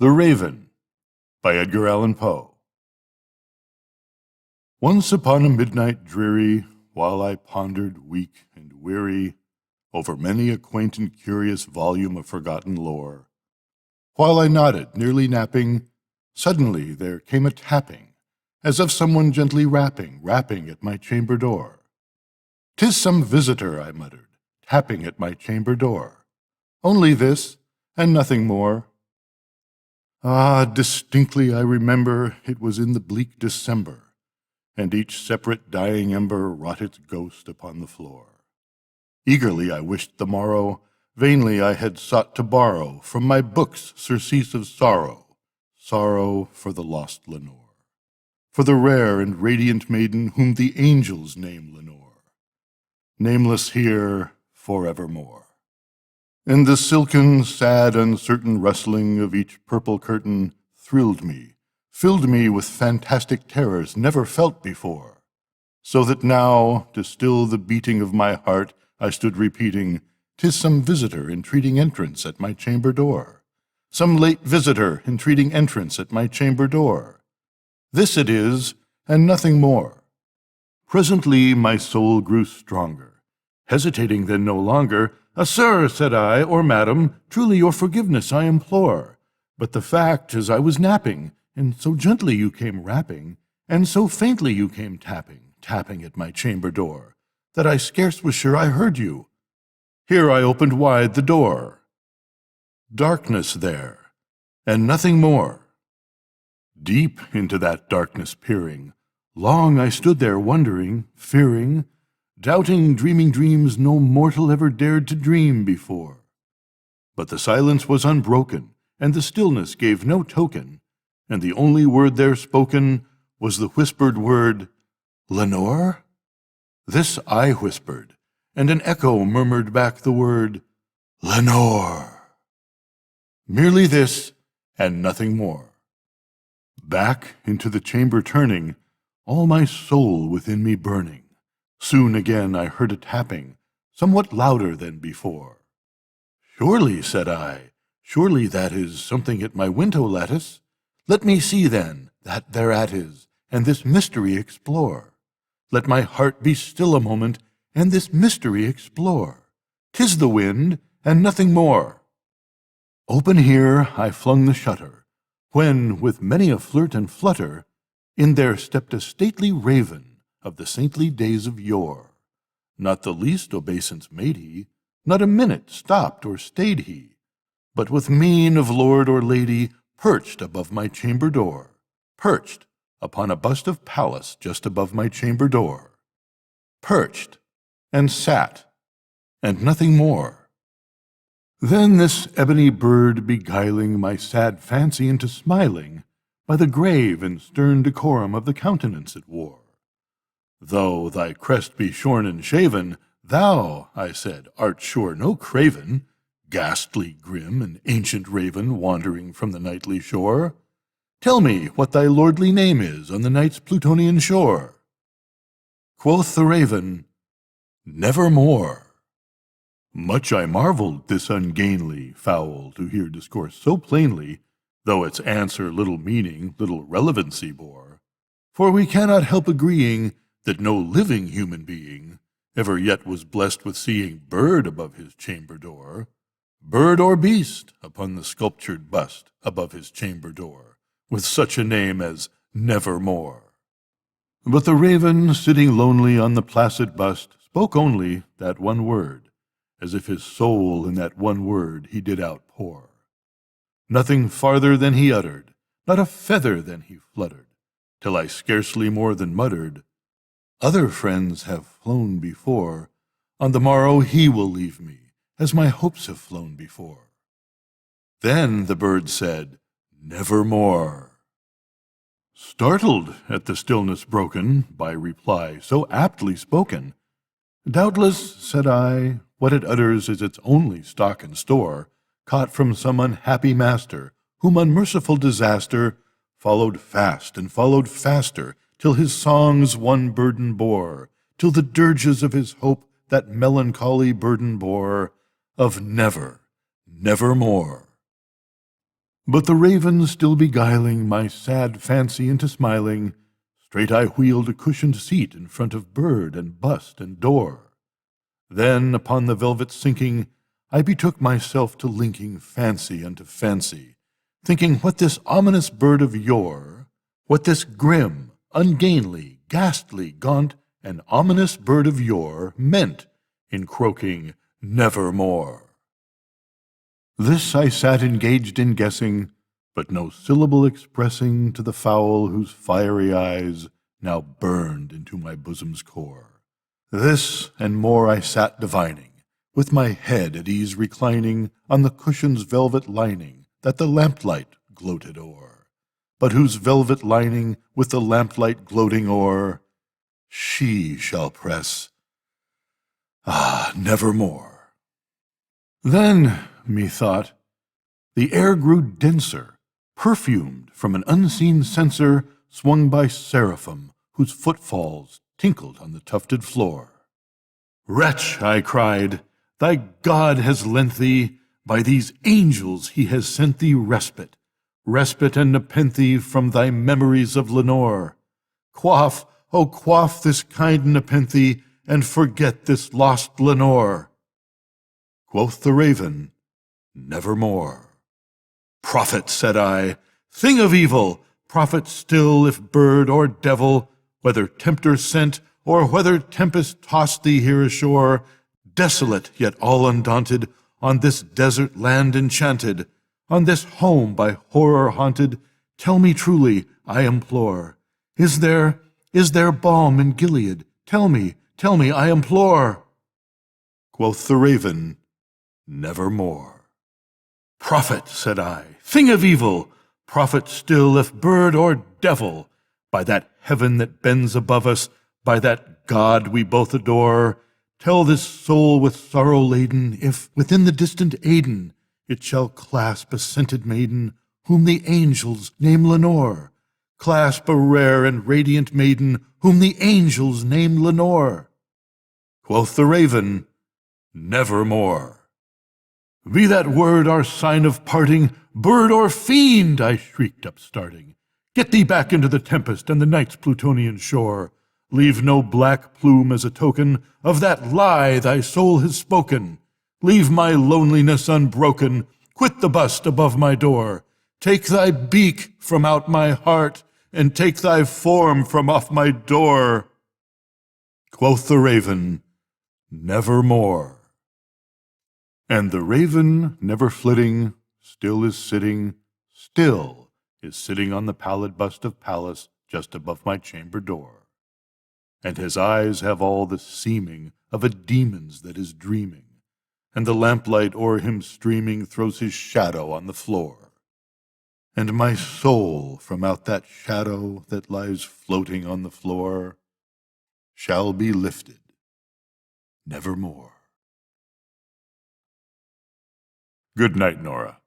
The Raven by Edgar Allan Poe. Once upon a midnight dreary, while I pondered weak and weary over many a quaint and curious volume of forgotten lore, while I nodded, nearly napping, suddenly there came a tapping, as of someone gently rapping at my chamber door. "'Tis some visitor," I muttered, tapping at my chamber door. "Only this, and nothing more." Ah, distinctly I remember it was in the bleak December, and each separate dying ember wrought its ghost upon the floor. Eagerly I wished the morrow, vainly I had sought to borrow from my books surcease of sorrow, sorrow for the lost Lenore, for the rare and radiant maiden whom the angels name Lenore, nameless here forevermore. And the silken, sad, uncertain rustling of each purple curtain thrilled me, filled me with fantastic terrors never felt before, so that now, to still the beating of my heart, I stood repeating, "'Tis some visitor entreating entrance at my chamber door, some late visitor entreating entrance at my chamber door. This it is, and nothing more." Presently my soul grew stronger, hesitating then no longer. "Sir," said I, "or madam, truly your forgiveness I implore. But the fact is I was napping, and so gently you came rapping, and so faintly you came tapping at my chamber door, that I scarce was sure I heard you. Here I opened wide the door. Darkness there, and nothing more." Deep into that darkness peering, long I stood there wondering, fearing, doubting, dreaming dreams no mortal ever dared to dream before. But the silence was unbroken, and the stillness gave no token, and the only word there spoken was the whispered word, "Lenore?" This I whispered, and an echo murmured back the word, "Lenore." Merely this, and nothing more. Back into the chamber turning, all my soul within me burning, soon again I heard a tapping, somewhat louder than before. "Surely," said I, "surely that is something at my window lattice. Let me see then, that thereat is, and this mystery explore. Let my heart be still a moment, and this mystery explore. 'Tis the wind, and nothing more." Open here I flung the shutter, when, with many a flirt and flutter, in there stepped a stately raven of the saintly days of yore. Not the least obeisance made he, not a minute stopped or stayed he, but with mien of lord or lady perched above my chamber door, perched upon a bust of Pallas just above my chamber door, perched, and sat, and nothing more. Then this ebony bird beguiling my sad fancy into smiling by the grave and stern decorum of the countenance it wore. "Though thy crest be shorn and shaven, thou," I said, "art sure no craven, ghastly, grim, and ancient raven wandering from the nightly shore. Tell me what thy lordly name is on the night's Plutonian shore." Quoth the raven, "Nevermore." Much I marveled this ungainly fowl to hear discourse so plainly, though its answer little meaning, little relevancy bore. For we cannot help agreeing that no living human being ever yet was blessed with seeing bird above his chamber door, bird or beast upon the sculptured bust above his chamber door, with such a name as Nevermore. But the raven, sitting lonely on the placid bust, spoke only that one word, as if his soul in that one word he did outpour. Nothing farther than he uttered, not a feather than he fluttered, till I scarcely more than muttered, "Other friends have flown before. On the morrow he will leave me, as my hopes have flown before." Then the bird said, "Nevermore." Startled at the stillness broken by reply so aptly spoken, "Doubtless," said I, "what it utters is its only stock and store, caught from some unhappy master, whom unmerciful disaster followed fast and followed faster, till his songs one burden bore, till the dirges of his hope that melancholy burden bore, of never, nevermore." But the raven still beguiling my sad fancy into smiling, straight I wheeled a cushioned seat in front of bird and bust and door. Then, upon the velvet sinking, I betook myself to linking fancy unto fancy, thinking what this ominous bird of yore, what this grim, ungainly, ghastly, gaunt, and ominous bird of yore meant in croaking nevermore. This I sat engaged in guessing, but no syllable expressing to the fowl whose fiery eyes now burned into my bosom's core. This and more I sat divining, with my head at ease reclining on the cushion's velvet lining that the lamplight gloated o'er, but whose velvet lining with the lamplight gloating o'er she shall press, nevermore. Then, methought, the air grew denser, perfumed from an unseen censer swung by seraphim whose footfalls tinkled on the tufted floor. Wretch, I cried, thy God has lent thee, by these angels he has sent thee respite, respite and nepenthe from thy memories of Lenore. Quaff, oh quaff this kind nepenthe, and forget this lost Lenore. Quoth the raven, nevermore. Prophet, said I, thing of evil, prophet still if bird or devil, whether tempter sent or whether tempest tossed thee here ashore, desolate yet all undaunted, on this desert land enchanted, on this home by horror haunted, tell me truly, I implore, is there balm in Gilead? Tell me, I implore. Quoth the raven, nevermore. Prophet, said I, thing of evil, prophet still if bird or devil, by that heaven that bends above us, by that God we both adore, tell this soul with sorrow laden, if within the distant Aidenn it shall clasp a scented maiden, whom the angels name Lenore, clasp a rare and radiant maiden, whom the angels name Lenore. Quoth the raven, nevermore. Be that word our sign of parting, bird or fiend, I shrieked upstarting. Get thee back into the tempest and the night's Plutonian shore. Leave no black plume as a token of that lie thy soul has spoken. Leave my loneliness unbroken. Quit the bust above my door. Take thy beak from out my heart, and take thy form from off my door. Quoth the raven, nevermore. And the raven, never flitting, still is sitting on the pallid bust of Pallas just above my chamber door. And his eyes have all the seeming of a demon's that is dreaming, and the lamplight o'er him streaming throws his shadow on the floor. And my soul from out that shadow that lies floating on the floor shall be lifted nevermore. Good night, Nora.